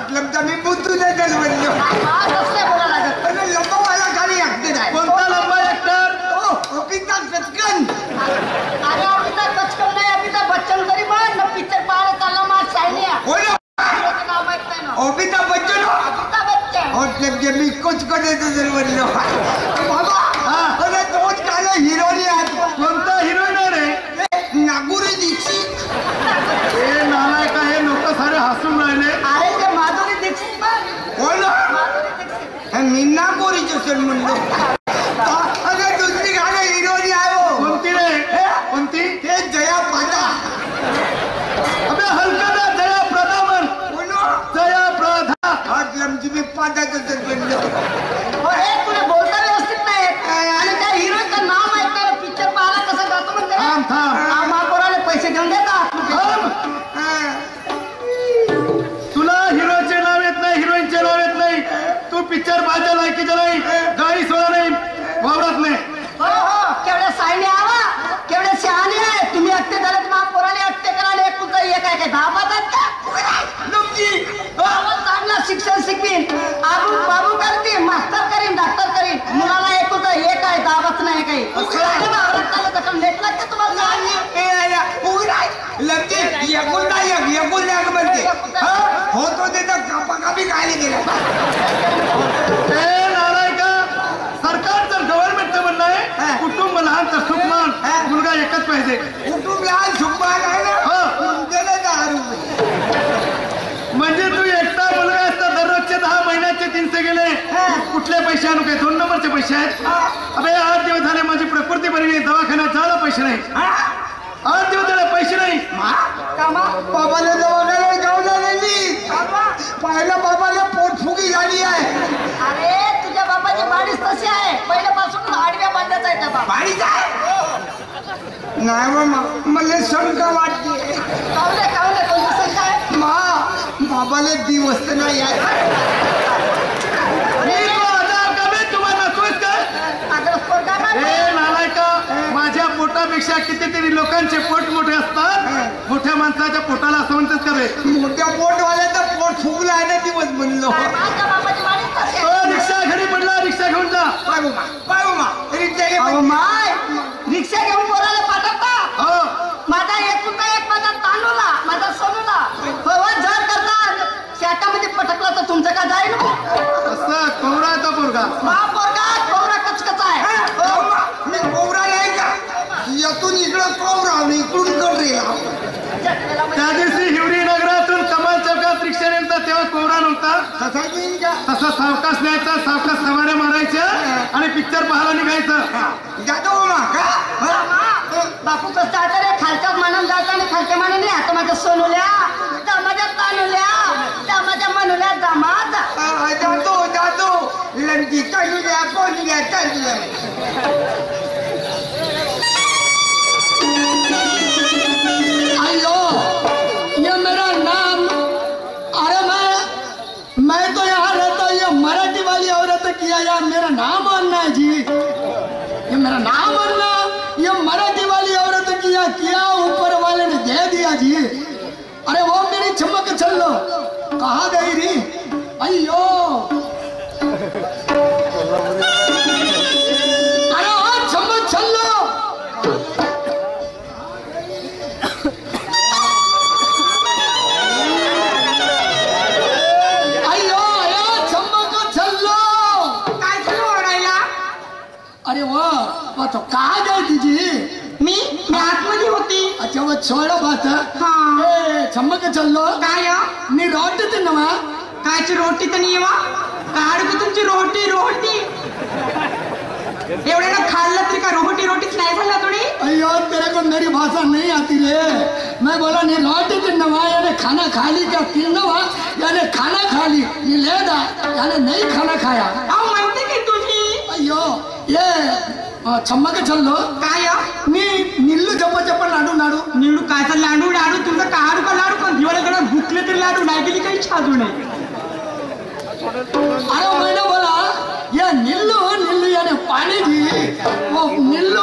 मतलब तर मी बुद्धू देतच म्हणलो बोला लागत लंबा वाला खाली ऍक्टर आहे कोणता लंबा ऍक्टर अमिताभ बच्चन अरे अमिताभ बच्चन नाही अमिताभ बच्चन तरी पण पिक्चर पाहायला चालला माझ सायनिया नाव माहित नाही ना अमिताभ बच्चन अमिताभ बच्चन और मी कुछ को देतो जर म्हणलो बाबा अरे तोच काल हिरोनी आहे कोणता हिरोईन रे नागुरी दीक्षित हे नालायक आहे लोक सारे हसून राहिले अरे ते माधुरी दीक्षित पण कोण माधुरी दीक्षित मी नागुरी जसं म्हणलो अरे दुसरी गाणं हिरोनी आहे कोणती रे कोणती ते जया पाटा अबे हलका ना जया प्रदा म्हण कोण जया प्रदा मतलब मी पाटा जसं म्हणलो हे तुला बोलता व्यवस्थित नाही आणि त्या हिरोचं नाव माहित नाही पिक्चर पाहायला कसं जातो म्हणते थांब थांब महापौराने पैसे घेऊन देतात तुला हिरोचे नाव येत नाही हिरोईनचे नाव येत नाही तू पिक्चर पाहायच्या लायकीचं नाही गाडी सोडा नाही वावरत नाही हो हो केवढ्या सायने आवा केवढ्या शहाणे आहे तुम्ही अट्टे झालेत महापौराने अट्टे करायला एक कुठं एक आहे काय दहा पाच चांगला शिक्षण शिकवीन आबू बाबू करतील मास्टर करीन डॉक्टर करीन मुलाला एक कुठं एक आहे दाबाच नाही काही नेट लागते तुम्हाला होतो ते तर कापाकापी काय गेला सरकार जर गव्हर्नमेंटचं म्हणणं आहे कुटुंब लहान तर सुखमान मुलगा एकच पाहिजे कुटुंब लहान सुखमान आहे ना त्याला 10 रुपये म्हणजे तू एकटा मुलगा असता दररोजचे 10 महिन्याचे 300 गेले कुठले पैसे आणू काय 2 नंबरचे पैसे आहेत अबे 8 दिवस झाले माझी प्रकृती बरी नाही दवाखान्यात जायला पैसे नाही 8 दिवस झाले पैसे नाही बाबाला दवाखान्यात जाऊन आलेली पाहिलं बाबाला पोटफुगी झाली आहे अरे तुझ्या बाबाची बाडीच तशी आहे पहिल्यापासून आडव्या बांधायचा आहे त्या बाडीच आहे नाही मामा मला शंका वाटते कावले कोणती शंका आहे बाबाला दिवस नाही माझ्या पोटापेक्षा कितीतरी लोकांचे पोट मोठे असतात मोठ्या माणसाच्या पोटाला असं म्हणतात का रे मोठ्या पोटवाल्याचा पोट फुगला आहे ना दिवस म्हणलो रिक्षा घरी पडला रिक्षा घेऊन जा रिक्षा घेऊन बोलायला पाठवता माझा एक माझा तांदूला माझा सोनूला जर करता शेतामध्ये पटकला तर तुमचं का जाईल असं कोवरा आहे तो पोरगा कोवरा कचकच आहे मी कोवरा नाही का यातून इकडं कोवरा इकडून करेल त्या दिवशी हिवरी नगरातून कमाल चौकात रिक्षा नेलता तेव्हा कोवरा नव्हता तसा सावकाश न्यायचा सावकाश सवाऱ्या मारायच्या आणि पिक्चर पाहायला निघायचं जातो बापू कसं आता रे खालच्या मानून जाता आणि खालच्या मानून नाही आता माझ्या सोनुल्या त्या माझ्या तानुल्या त्या माझ्या मनुल्या दामात जातो लंकी तानुल्या कोणल्या तानुल्या हेलो ये मेरा नाम अरे मैं तो यहाँ रहता ये मराठी वाली औरत किया यार मेरा नाम मानना है जी ये मेरा नाम मानना ये मराठी वाली औरत किया ऊपर वाले ने दे दिया जी अरे वो मेरी चमक चल लो कहाँ गई री अयो अरे वो चमक चल लो अरे वो तो कहा गई दीजिए मी आतमध्ये होती अच्छा वो छोड़ो बात चमक चलो काय मी रोटी तिनवा कायची रोटी तर नाही वा काढ तुमची रोटी एवढे ना खाल्लं तरी का रोटीच नाही झाला थोडी अयो तेरे को मेरी भाषा नहीं आती रे मैं बोला नहीं रोटी तिनवा यानी खाना खा ली क्या तिनवा यानी खाना खा ली ये ले दा यानी नहीं खाना खाया म्हणते की तुझी अयो ये चम्मक चल्लो काय मी निल्लू जप लाडू निळू कायचा लाडू तुमचं काढू का लाडू पण दिवाळीकडे भुकले तरी लाडू नाही गेली काही छाजू नाही अरे मैंने बोला ये निल्लू यानी पानी जी वो निल्लू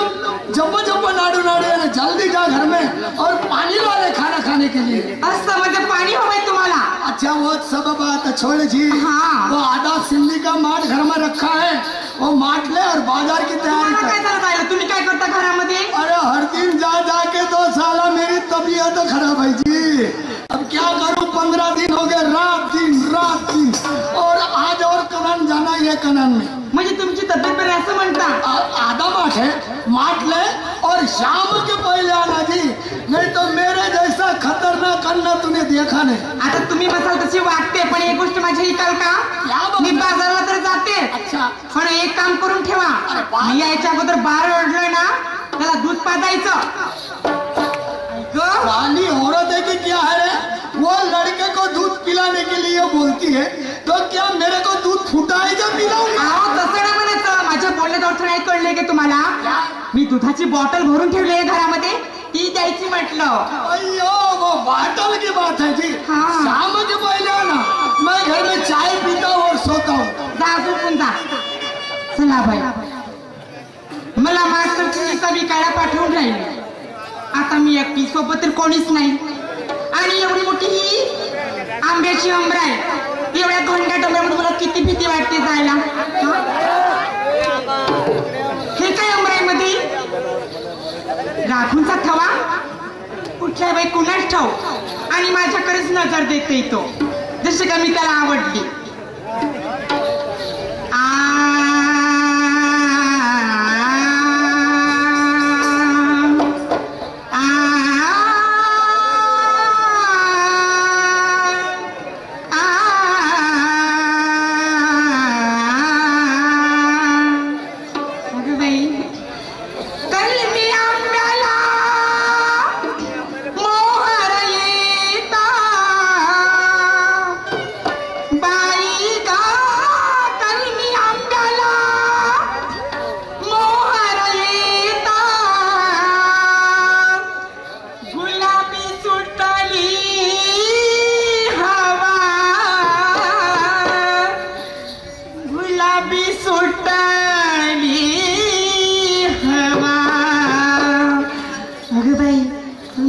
जब नाडू यानी जल्दी जा घर में और पानी ला ले खाना खाने के लिए असं म्हणजे पाणी हवंय तुम्हाला अच्छा वो सब बात छोड़ जी। हाँ। वो आधा सिंधी का माठ घर में रखा है, वो माठ ले और बाजार की तैयारी तुम्हाला काय कर। झालं राहिलं? तुम्ही काय करता घरामध्ये? अरे हर दिन जा जाके 2 साल मेरी तबीयत खराब है जी। अब क्या करूं, 15 दिन हो गए, रात दिन और आज और कनन जाना है कनन में। म्हणजे तुमची तब्येत बरी असं म्हणता? आधा माठ है, माठ ले और शाम के पहले आना जी, नहीं तो मेरे जैसा खतरनाक अन्ना तूने देखा नहीं। आता तुम्ही बसाल तशी वाटते, पण एक गोष्ट माझी ऐकाल का? क्या बाबा? मी बाजारला तर जाते, अच्छा, पण एक काम करून ठेवा, अरे वा. मी यायच्या अगोदर बाहेर ओढलोय ना, त्याला दूध पाजायचं. वाली औरत है कि क्या है रे? वो लड़के को दूध पिलाने के लिए बोलती है, तो क्या मेरे को दूध फुटाएगा पिलाऊंगा? अहो तसं नाही म्हणायचं, माझ्या बोलण्यात अर्थ नाही कळले की तुम्हाला? मी दुधाची बॉटल भरून ठेवली आहे घरामध्ये, ती द्यायची म्हटलं. अयो वो बाटल की बात है जी। हाँ. शाम के पहले आना, मैं घर में चाय पीता हूँ और सोता हूँ। जा झोपून जा. चला बाई, मला मास्टरची विकायला पाठवून राहिली. आता मी एकटी, सोबत तर कोणीच नाही, आणि एवढी मोठी ही आंब्याची आंबरा आहे. एवढ्या धोंड्या डोंगरामध्ये मला किती भीती वाटते जायला. हे काय आंबराईमध्ये राखूनचा थवा कुठल्या बाई कुणाच ठाऊ, आणि माझ्याकडेच नजर देते तो, जसे का मी त्याला आवडली.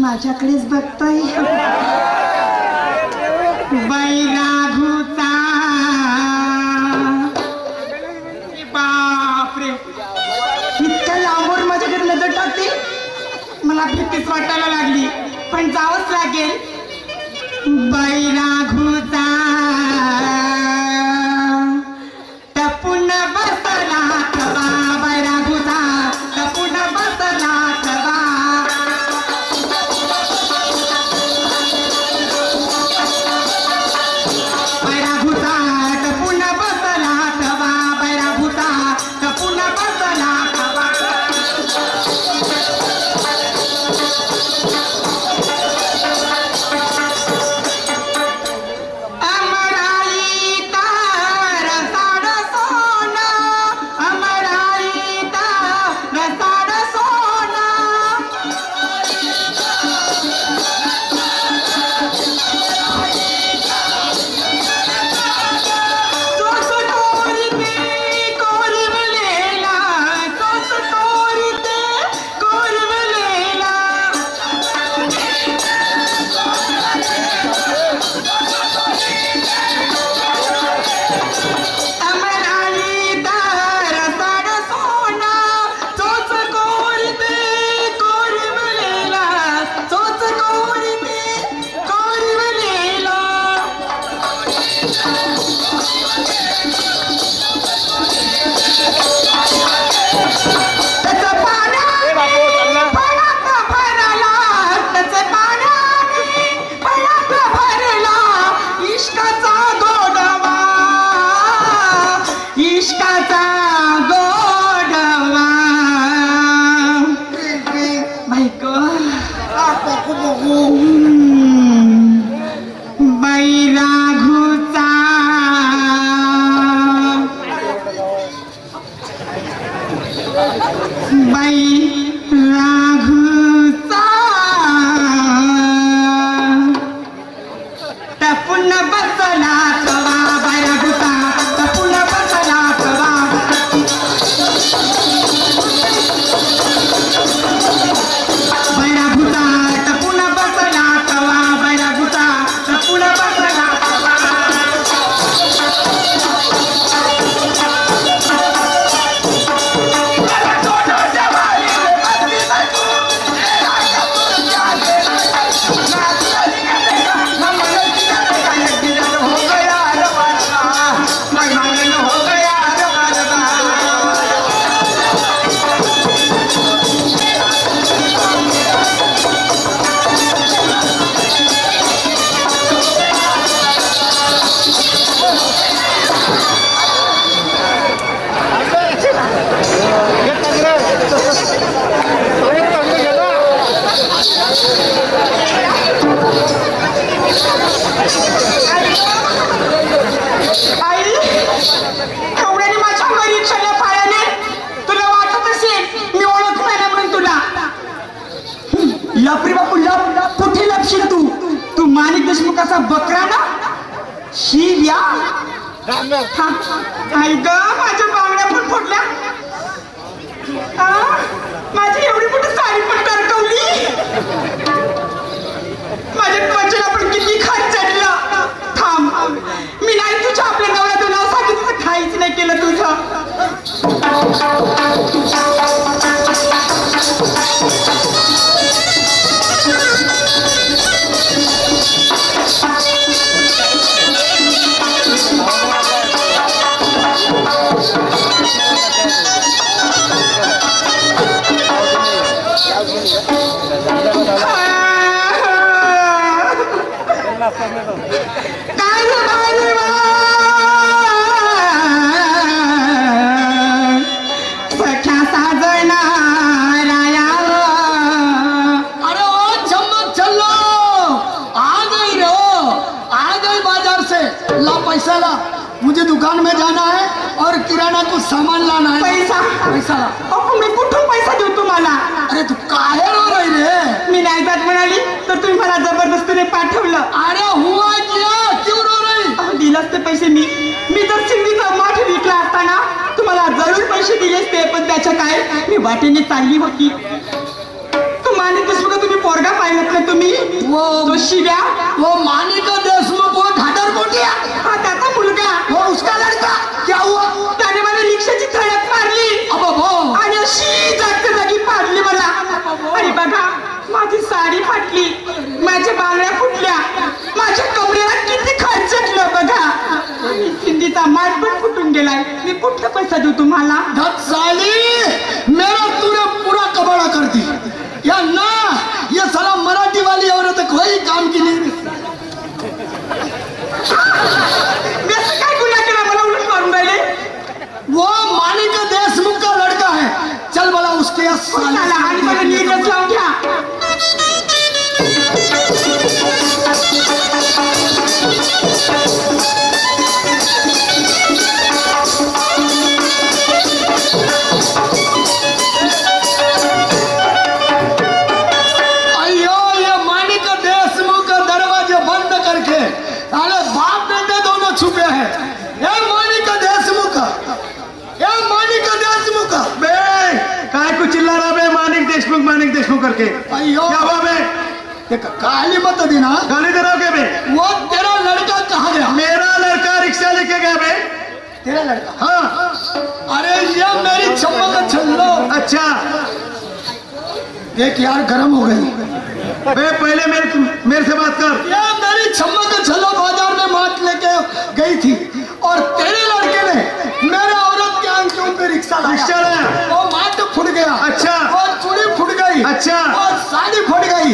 माझ्याकडेच बघतोय बाई राघूचा. बापरे, इतक्या लांबवर माझ्याकडे नजर टाकते, मला भीतीच वाटायला लागली, पण जावंच लागेल. बाई राघूचा टपून बसला खवा, बाई राघूचा टपून बसला खवा. पुन्हा बसला तवा बैरागुता पुन्हा बसला तवा. नावाचा बकरा ना शिव्या आई ग माझ्या बांगड्या पण फोडल्या माझी एवढी मोठी साडी पण टरकवली माझ्या त्वचेला पण किती खर्चटलं थांब मी नाही तुझ्या आपल्या नवऱ्याचं नाव सांगितलं काहीच नाही केलं तुझं मुझे दुकान में जाना है और किराना कुछ सामान लाना है पैसा मी कुठून पैसा देऊ तुम्हाला अरे तू काहे रो रही रे मी नाही जात म्हणाली तर तुम्ही मला जबरदस्तीने पाठवलं अरे हुआ क्या क्यों रो रही दिलाच ते पैसे मी जर सिंधीचा माठ विकला असताना तुम्हाला जरूर पैसे दिलेच ते पण त्याच्या काय मी वाटेने चालली होती तू माणिक देशमुख तुम्ही पोरगा पाहिलं ना तुम्ही वो शिव्या वो माणिक देशमुख वो ढाडर कोटिया हा त्याचा मुलगा वो उसका लड़का क्या हुआ त्याने मला रिक्षाची धडक मारली आणि अशी जागच्या जागी पाडली मला आणि बघा माझी साडी फाटली माझ्या बांगड्या फुटल्या माझ्या कमरेला किती खर्चटलं बघा आणि सिंधीचा माठ पण फुटून गेलाय मी कुठला पैसा देऊ तुम्हाला धत साली मेरा तूने पूरा कबाड़ा कर दी या ना ये साला मराठी वाली औरत कोई काम की नहीं मी असं काय गुन्हा केला मला उलट मारून राहिले वो माणिक देशमुख का लड़का है चल बोला उसके आणि मला नीटच लावून घ्या अयो ये माणिक देशमुख का दरवाजे बंद करके अरे बाप बेटे दोनों छुपे हैं ये माणिक देशमुख बे काय को चिल्ला रहा बे माणिक देशमुख करके अयो क्या हुआ बे काली मत देना गाली दे रहा बे वो तेरा लड़का कहाँ गया मेरा लड़का रिक्शा लेके गया बे तेरा लड़का हाँ अरे ये मेरी चम्मच छल्लो अच्छा देख यार गर्म हो गई बे पहले मेरे से बात कर ये मेरी चम्मच छल्लो बाजार में मात लेके गई थी और तेरे लड़के ने मेरे औरत के आंखों पे रिक्शा लाया वो माट फुट गया अच्छा और चूड़ी फुट गई अच्छा और साड़ी फुट गई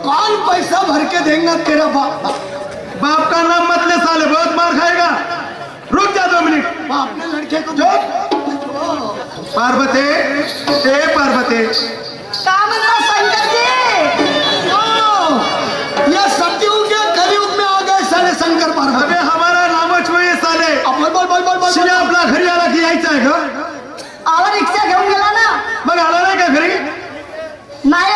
कौन पैसा भर के देगा तेरा बाप का नाम मत ले साले बहुत मार खाएगा रुक जा 2 मिनट बाप ने लड़के को जो पार्वती का म्हणता शंकर जी ये सतयुग के कलयुग में आ गए साले शंकर पार्वती अबे हमारा नामच हुए साले बोल शिव्या आपला घरी आला की यायचं आहे का आवा रिक्षा घेऊन गेला ना मग आला नाही का घरी नाही